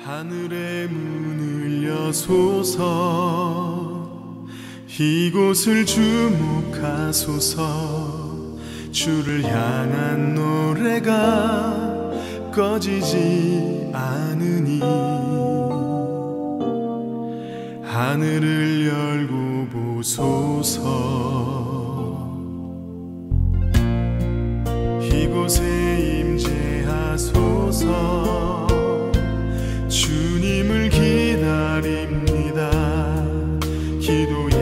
하늘의 문을 여소서 이곳을 주목하소서 주를 향한 노래가 꺼지지 않으니 하늘을 열고 보소서 이곳에 임재하소서 주님을 기다립니다. 기도의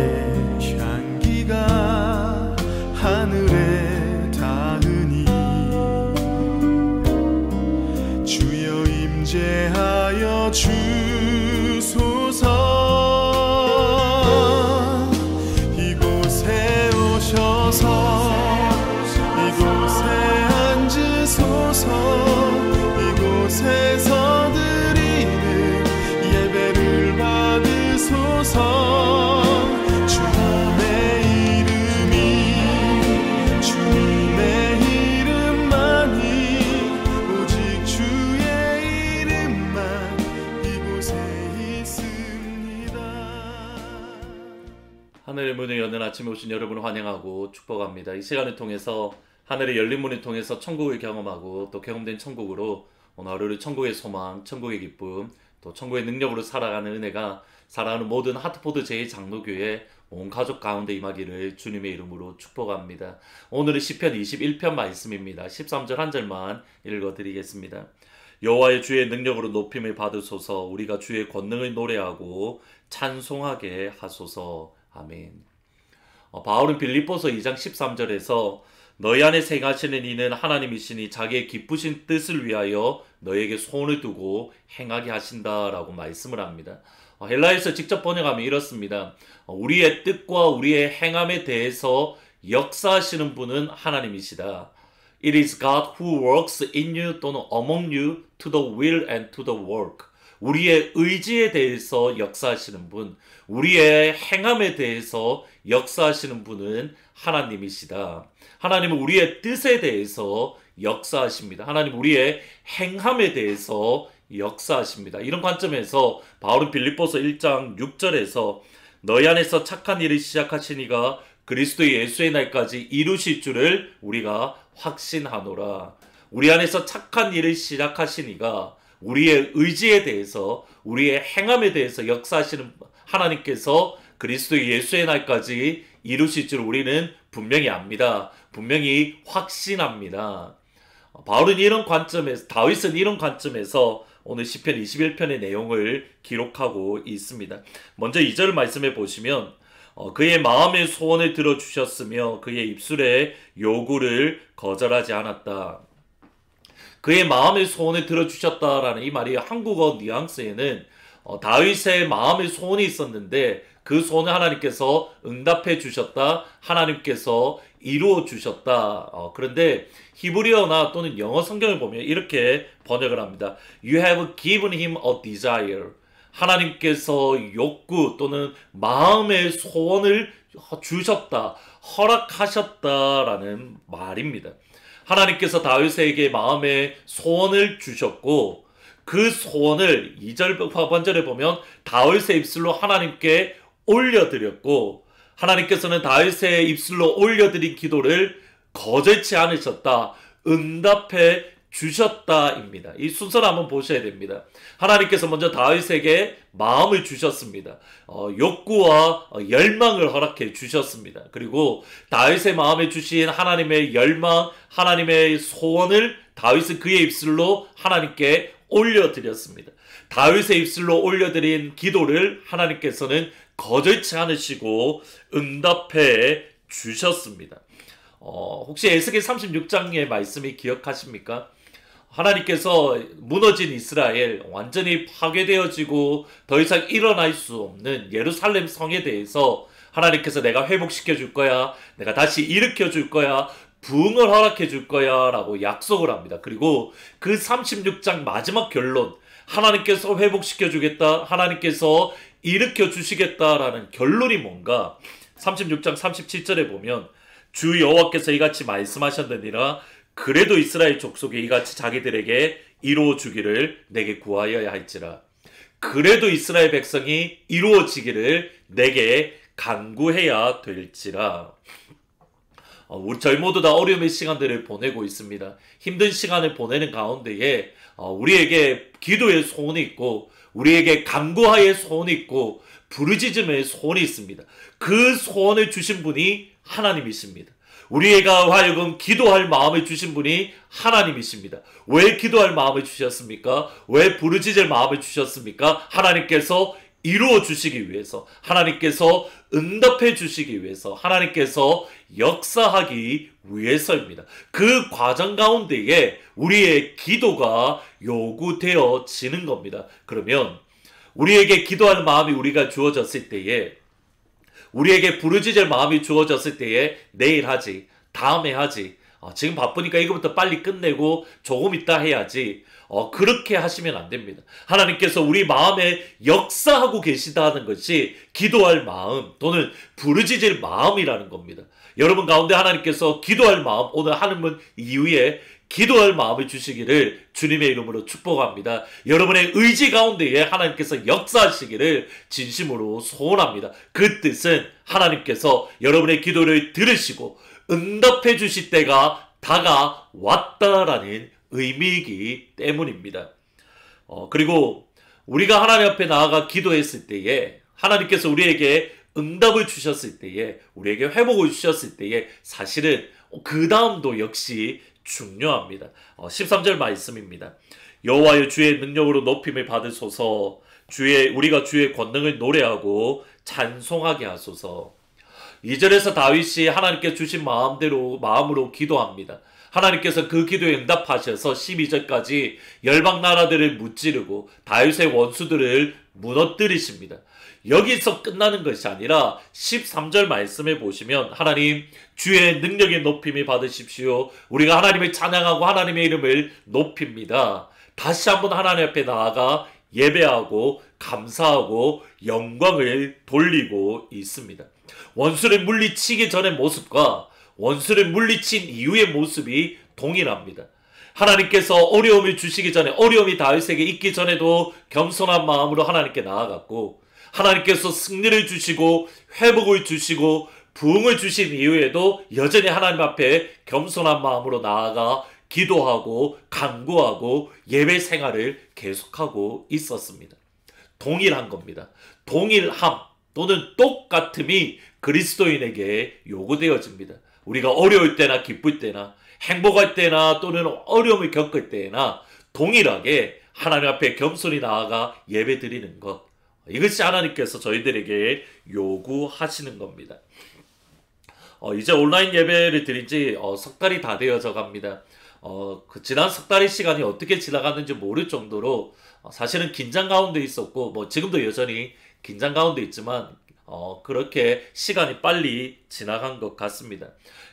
향기가 하늘에 닿으니 주여 임재하여 주소서 이곳에 오셔서 이곳에 앉으소서 이곳에서 예배를 받으소서 주님의 이름이 주님의 이름만이 오직 주의 이름만 이곳에 있습니다. 하늘의 문을 여는 아침에 오신 여러분을 환영하고 축복합니다. 이 시간을 통해서 하늘의 열린 문을 통해서 천국을 경험하고 또 경험된 천국으로 오늘 하루를 천국의 소망, 천국의 기쁨 또 천국의 능력으로 살아가는 은혜가 사랑하는 모든 하트포드 제2장로교회 온 가족 가운데 임하기를 주님의 이름으로 축복합니다. 오늘은 시편 21편 말씀입니다. 13절 한 절만 읽어드리겠습니다. 여호와의 주의 능력으로 높임을 받으소서 우리가 주의 권능을 노래하고 찬송하게 하소서. 아멘. 바울은 빌립보서 2장 13절에서 너희 안에 생하시는 이는 하나님이시니 자기의 기쁘신 뜻을 위하여 너에게 소원을 두고 행하게 하신다라고 말씀을 합니다. 헬라에서 직접 번역하면 이렇습니다. 우리의 뜻과 우리의 행함에 대해서 역사하시는 분은 하나님이시다. It is God who works in you 또는 among you to the will and to the work. 우리의 의지에 대해서 역사하시는 분, 우리의 행함에 대해서 역사하시는 분은 하나님이시다. 하나님은 우리의 뜻에 대해서 역사하십니다. 하나님 우리의 행함에 대해서 역사하십니다. 이런 관점에서 바울은 빌립보서 1장 6절에서 너희 안에서 착한 일을 시작하시니가 그리스도 예수의 날까지 이루실 줄을 우리가 확신하노라. 우리 안에서 착한 일을 시작하시니가 우리의 의지에 대해서 우리의 행함에 대해서 역사하시는 하나님께서 그리스도 예수의 날까지 이루실 줄 우리는 분명히 압니다. 분명히 확신합니다. 바울은 이런 관점에서, 다윗은 이런 관점에서 오늘 시편 21편의 내용을 기록하고 있습니다. 먼저 2절 말씀해 보시면 그의 마음의 소원을 들어주셨으며 그의 입술의 요구를 거절하지 않았다. 그의 마음의 소원을 들어주셨다라는 이 말이 한국어 뉘앙스에는 다윗의 마음의 소원이 있었는데 그 소원을 하나님께서 응답해 주셨다. 하나님께서 이루어 주셨다. 그런데 히브리어나 또는 영어 성경을 보면 이렇게 번역을 합니다. You have given him a desire. 하나님께서 욕구 또는 마음의 소원을 주셨다. 허락하셨다라는 말입니다. 하나님께서 다윗에게 마음의 소원을 주셨고 그 소원을 2절 하반절에 보면 다윗의 입술로 하나님께 올려드렸고 하나님께서는 다윗의 입술로 올려드린 기도를 거절치 않으셨다. 응답해 주셨다입니다. 이 순서를 한번 보셔야 됩니다. 하나님께서 먼저 다윗에게 마음을 주셨습니다. 욕구와 열망을 허락해 주셨습니다. 그리고 다윗의 마음에 주신 하나님의 열망, 하나님의 소원을 다윗은 그의 입술로 하나님께 올려드렸습니다. 다윗의 입술로 올려드린 기도를 하나님께서는 거절치 않으시고 응답해 주셨습니다. 혹시 에스겔 36장의 말씀이 기억하십니까? 하나님께서 무너진 이스라엘, 완전히 파괴되어지고 더 이상 일어날 수 없는 예루살렘 성에 대해서 하나님께서 내가 회복시켜 줄 거야, 내가 다시 일으켜 줄 거야, 부흥을 허락해 줄 거야 라고 약속을 합니다. 그리고 그 36장 마지막 결론, 하나님께서 회복시켜 주겠다, 하나님께서 일으켜 주시겠다라는 결론이 뭔가 36장 37절에 보면 주 여호와께서 이같이 말씀하셨느니라 그래도 이스라엘 족속이 이같이 자기들에게 이루어 주기를 내게 구하여야 할지라. 그래도 이스라엘 백성이 이루어지기를 내게 간구해야 될지라. 저희 모두 다 어려움의 시간들을 보내고 있습니다. 힘든 시간을 보내는 가운데에 우리에게 기도의 소원이 있고 우리에게 간구하의 소원이 있고 부르짖음의 소원이 있습니다. 그 소원을 주신 분이 하나님이십니다. 우리가 하여금 기도할 마음을 주신 분이 하나님이십니다. 왜 기도할 마음을 주셨습니까? 왜 부르짖을 마음을 주셨습니까? 하나님께서 이루어 주시기 위해서, 하나님께서 응답해 주시기 위해서, 하나님께서 역사하기 위해서입니다. 그 과정 가운데에 우리의 기도가 요구되어지는 겁니다. 그러면 우리에게 기도할 마음이 우리가 주어졌을 때에, 우리에게 부르짖을 마음이 주어졌을 때에 내일 하지, 다음에 하지, 지금 바쁘니까 이거부터 빨리 끝내고 조금 있다 해야지, 그렇게 하시면 안 됩니다. 하나님께서 우리 마음에 역사하고 계시다는 것이 기도할 마음 또는 부르짖을 마음이라는 겁니다. 여러분 가운데 하나님께서 기도할 마음, 오늘 하는 이후에 기도할 마음을 주시기를 주님의 이름으로 축복합니다. 여러분의 의지 가운데에 하나님께서 역사하시기를 진심으로 소원합니다. 그 뜻은 하나님께서 여러분의 기도를 들으시고 응답해 주실 때가 다가왔다라는 의미이기 때문입니다. 그리고 우리가 하나님 앞에 나아가 기도했을 때에 하나님께서 우리에게 응답을 주셨을 때에, 우리에게 회복을 주셨을 때에 사실은 그 다음도 역시 중요합니다. 13절 말씀입니다. 여호와여 주의 능력으로 높임을 받으소서. 우리가 주의 권능을 노래하고 찬송하게 하소서. 2절에서 다윗이 하나님께 주신 마음으로 기도합니다. 하나님께서 그 기도에 응답하셔서 12절까지 열방 나라들을 무찌르고 다윗의 원수들을 무너뜨리십니다. 여기서 끝나는 것이 아니라 13절 말씀에 보시면 하나님 주의 능력의 높임을 받으십시오. 우리가 하나님을 찬양하고 하나님의 이름을 높입니다. 다시 한번 하나님 앞에 나아가 예배하고 감사하고 영광을 돌리고 있습니다. 원수를 물리치기 전의 모습과 원수를 물리친 이후의 모습이 동일합니다. 하나님께서 어려움을 주시기 전에, 어려움이 다윗에게 있기 전에도 겸손한 마음으로 하나님께 나아갔고, 하나님께서 승리를 주시고 회복을 주시고 부흥을 주신 이후에도 여전히 하나님 앞에 겸손한 마음으로 나아가 기도하고 간구하고 예배 생활을 계속하고 있었습니다. 동일한 겁니다. 동일함 또는 똑같음이 그리스도인에게 요구되어집니다. 우리가 어려울 때나 기쁠 때나 행복할 때나 또는 어려움을 겪을 때나 동일하게 하나님 앞에 겸손히 나아가 예배 드리는 것, 이것이 하나님께서 저희들에게 요구하시는 겁니다. 이제 온라인 예배를 드린 지 석 달이 다 되어져 갑니다. 지난 석 달의 시간이 어떻게 지나갔는지 모를 정도로 사실은 긴장 가운데 있었고, 지금도 여전히 긴장 가운데 있지만 그렇게 시간이 빨리 지나간 것 같습니다.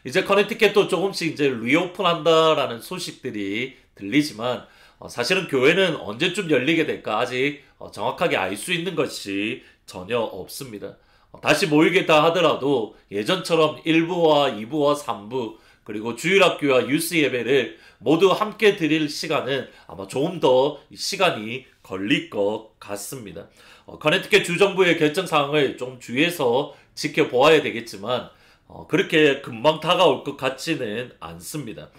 이제 커네티켓도 조금씩 이제 리오픈한다라는 소식들이 들리지만 사실은 교회는 언제쯤 열리게 될까 아직 정확하게 알 수 있는 것이 전혀 없습니다. 다시 모이겠다 하더라도 예전처럼 1부와 2부와 3부 그리고 주일학교와 유스 예배를 모두 함께 드릴 시간은 아마 조금 더 시간이 걸릴 것 같습니다. 커네티켓 주정부의 결정 사항을 좀 주의해서 지켜보아야 되겠지만 그렇게 금방 다가올 것 같지는 않습니다.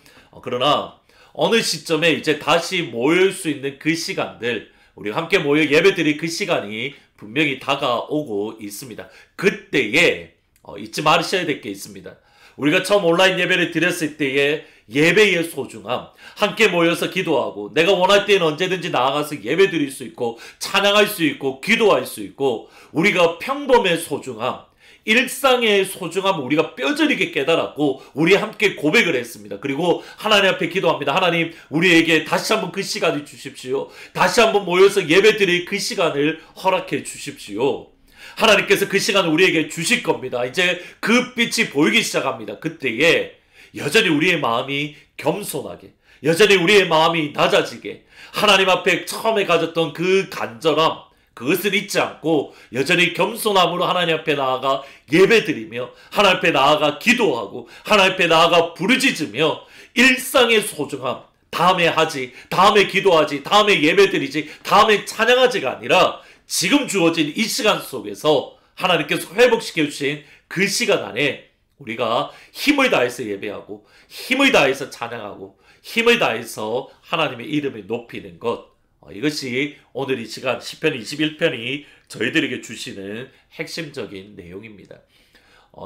그러나 어느 시점에 이제 다시 모일 수 있는 그 시간들, 우리가 함께 모여 예배드릴 그 시간이 분명히 다가오고 있습니다. 그때에 잊지 마셔야 될 게 있습니다. 우리가 처음 온라인 예배를 드렸을 때의 예배의 소중함, 함께 모여서 기도하고 내가 원할 때는 언제든지 나아가서 예배 드릴 수 있고 찬양할 수 있고 기도할 수 있고, 우리가 평범의 소중함, 일상의 소중함을 우리가 뼈저리게 깨달았고 우리 함께 고백을 했습니다. 그리고 하나님 앞에 기도합니다. 하나님, 우리에게 다시 한번 그 시간을 주십시오. 다시 한번 모여서 예배드릴 그 시간을 허락해 주십시오. 하나님께서 그 시간을 우리에게 주실 겁니다. 이제 그 빛이 보이기 시작합니다. 그때에 여전히 우리의 마음이 겸손하게, 여전히 우리의 마음이 낮아지게, 하나님 앞에 처음에 가졌던 그 간절함, 그것을 잊지 않고 여전히 겸손함으로 하나님 앞에 나아가 예배드리며 하나님 앞에 나아가 기도하고 하나님 앞에 나아가 부르짖으며 일상의 소중함, 다음에 하지, 다음에 기도하지, 다음에 예배드리지, 다음에 찬양하지가 아니라 지금 주어진 이 시간 속에서 하나님께서 회복시켜 주신 그 시간 안에 우리가 힘을 다해서 예배하고 힘을 다해서 찬양하고 힘을 다해서 하나님의 이름을 높이는 것, 이것이 오늘 이 시간 시편 21편이 저희들에게 주시는 핵심적인 내용입니다.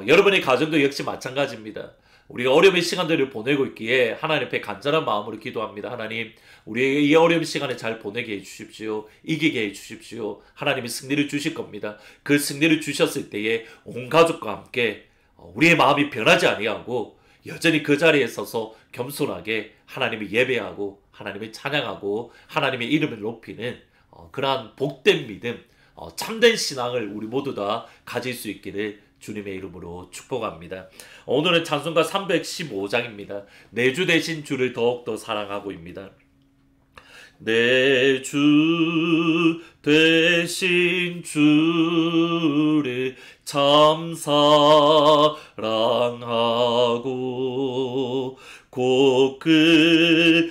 여러분의 가정도 역시 마찬가지입니다. 우리가 어려움의 시간들을 보내고 있기에 하나님 앞에 간절한 마음으로 기도합니다. 하나님, 우리에게 이 어려운 시간을 잘 보내게 해주십시오. 이기게 해주십시오. 하나님이 승리를 주실 겁니다. 그 승리를 주셨을 때에 온 가족과 함께 우리의 마음이 변하지 아니하고 여전히 그 자리에 서서 겸손하게 하나님을 예배하고 하나님을 찬양하고 하나님의 이름을 높이는 그러한 복된 믿음, 참된 신앙을 우리 모두 다 가질 수 있기를 주님의 이름으로 축복합니다. 오늘은 찬송가 315장입니다. 내 주 대신 주를 더욱더 사랑하고입니다. 내 주 대신 주를 참 사랑하고 곧 그에게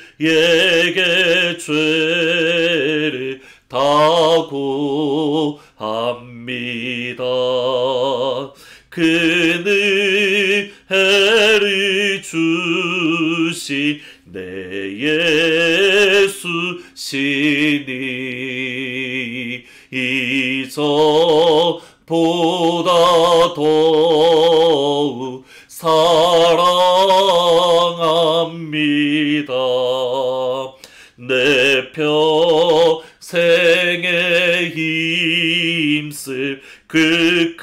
죄를 다고 합니다. 그는 해를 주신 내 예수시니 이전보다 더욱 사랑합니다. 내 평생에 힘쓸 그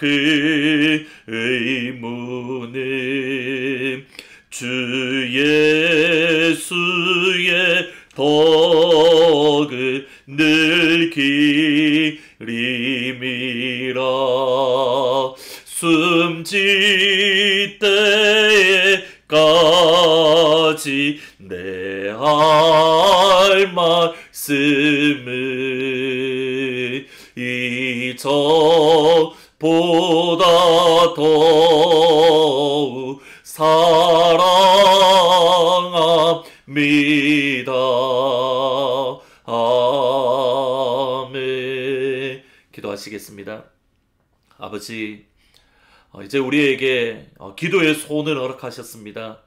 의무는 주 예수의 덕을 늘 기림이라. 숨질 때까지 내 할 말씀을 이전보다 더욱 사랑합니다. 아멘. 기도하시겠습니다. 아버지, 이제 우리에게 기도의 소원을 허락하셨습니다.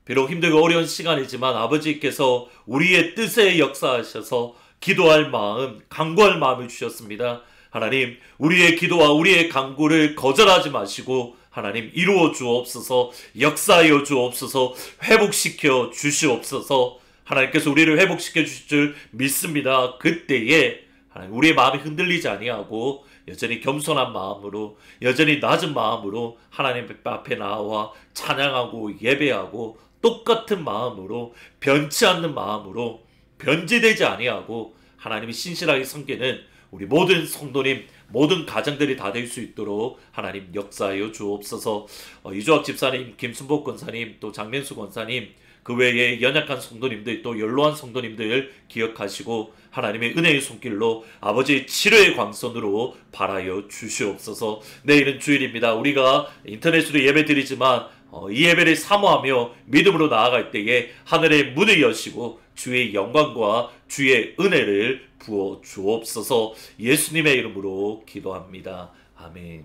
비록 힘들고 어려운 시간이지만 아버지께서 우리의 뜻에 역사하셔서 기도할 마음, 간구할 마음을 주셨습니다. 하나님, 우리의 기도와 우리의 간구를 거절하지 마시고 하나님 이루어 주옵소서, 역사하여 주옵소서, 회복시켜 주시옵소서. 하나님께서 우리를 회복시켜 주실 줄 믿습니다. 그때에 하나님, 우리의 마음이 흔들리지 아니하고 여전히 겸손한 마음으로, 여전히 낮은 마음으로 하나님 앞에 나와 찬양하고 예배하고 똑같은 마음으로, 변치 않는 마음으로, 변질되지 아니하고 하나님이 신실하게 섬기는 우리 모든 성도님, 모든 가정들이 다 될 수 있도록 하나님 역사하여 주옵소서. 이주학 집사님, 김순복 권사님, 또 장면수 권사님, 그 외에 연약한 성도님들, 또 연로한 성도님들 기억하시고 하나님의 은혜의 손길로 아버지의 치료의 광선으로 발하여 주시옵소서. 내일은 주일입니다. 우리가 인터넷으로 예배 드리지만 이 예배를 사모하며 믿음으로 나아갈 때에 하늘의 문을 여시고 주의 영광과 주의 은혜를 부어 주옵소서. 예수님의 이름으로 기도합니다. 아멘.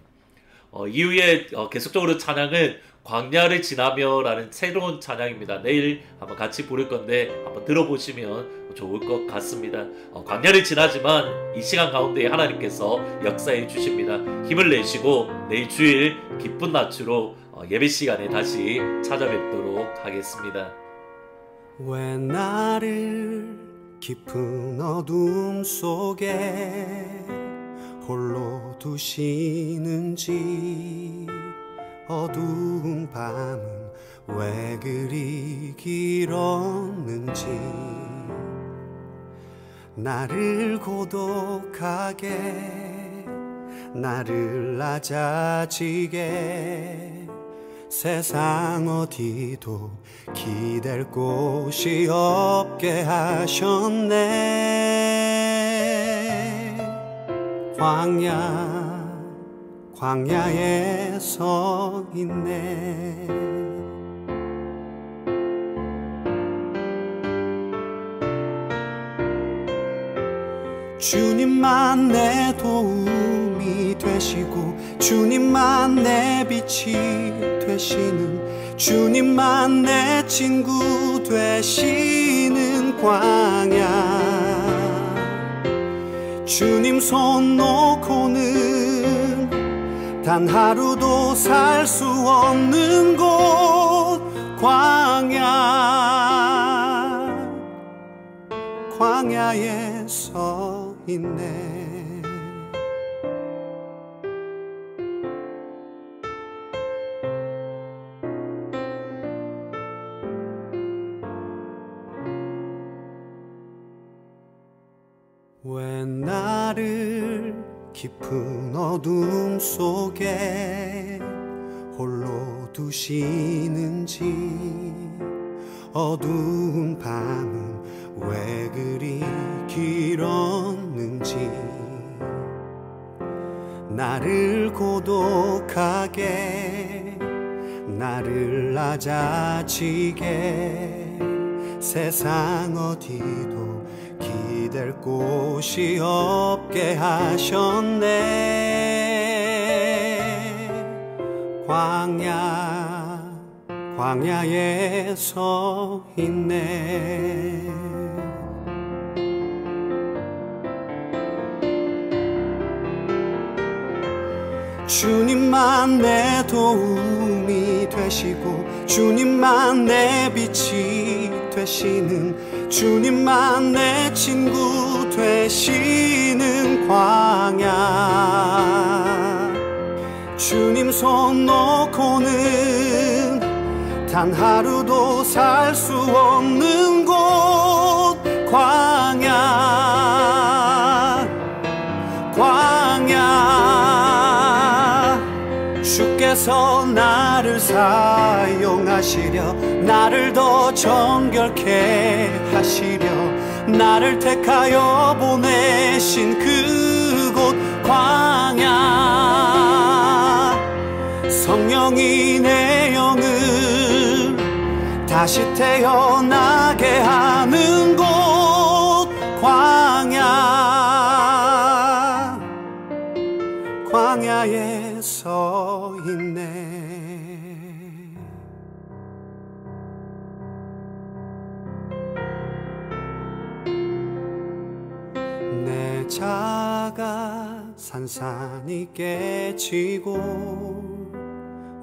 이후에 계속적으로 찬양은 광야를 지나며 라는 새로운 찬양입니다. 내일 한번 같이 부를 건데 한번 들어보시면 좋을 것 같습니다. 광야를 지나지만 이 시간 가운데 하나님께서 역사해 주십니다. 힘을 내시고 내일 주일 기쁜 낮추로 예배 시간에 다시 찾아뵙도록 하겠습니다. 왜 나를 깊은 어둠 속에 홀로 두시는지, 어두운 밤은 왜 그리 길었는지, 나를 고독하게, 나를 낮아지게, 세상 어디도 기댈 곳이 없게 하셨네. 광야에 서 있네. 주님만 내 도움이 되시고 주님만 내 빛이 되시는 주님만 내 친구 되시는 광야 주님 손 놓고는 단 하루도 살 수 없는 곳 광야에 서 있네. 왜 나를 깊은 어둠 속에 홀로 두시는지 어두운 밤은 왜 그리 길었는지 나를 고독하게 나를 낮아지게 세상 어디도 기댈 곳이 없게 하셨네. 광야에 서 있네. 주님만 내 도움이 되시고 주님만 내 빛이 되시는 주님만 내 친구 되시는 광야 주님 손 놓고는 단 하루도 살 수 없는 곳 광야 주께서 나를 사용하시려 나를 더 정결케 하시려 나를 택하여 보내신 그곳 광야 성령이 내 영을 다시 태어나게 하는 곳 광야에 서 있네. 내 자가 산산이 깨지고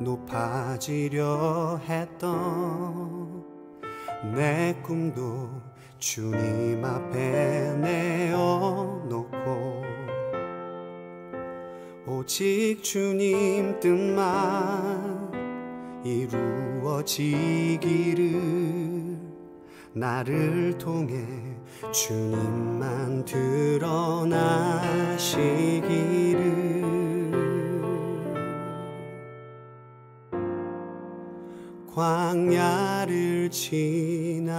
높아지려 했던 내 꿈도 주님 앞에 내어놓고 오직 주님 뜻만 이루어지기를 나를 통해 주님만 드러나시기를 광야를 지나며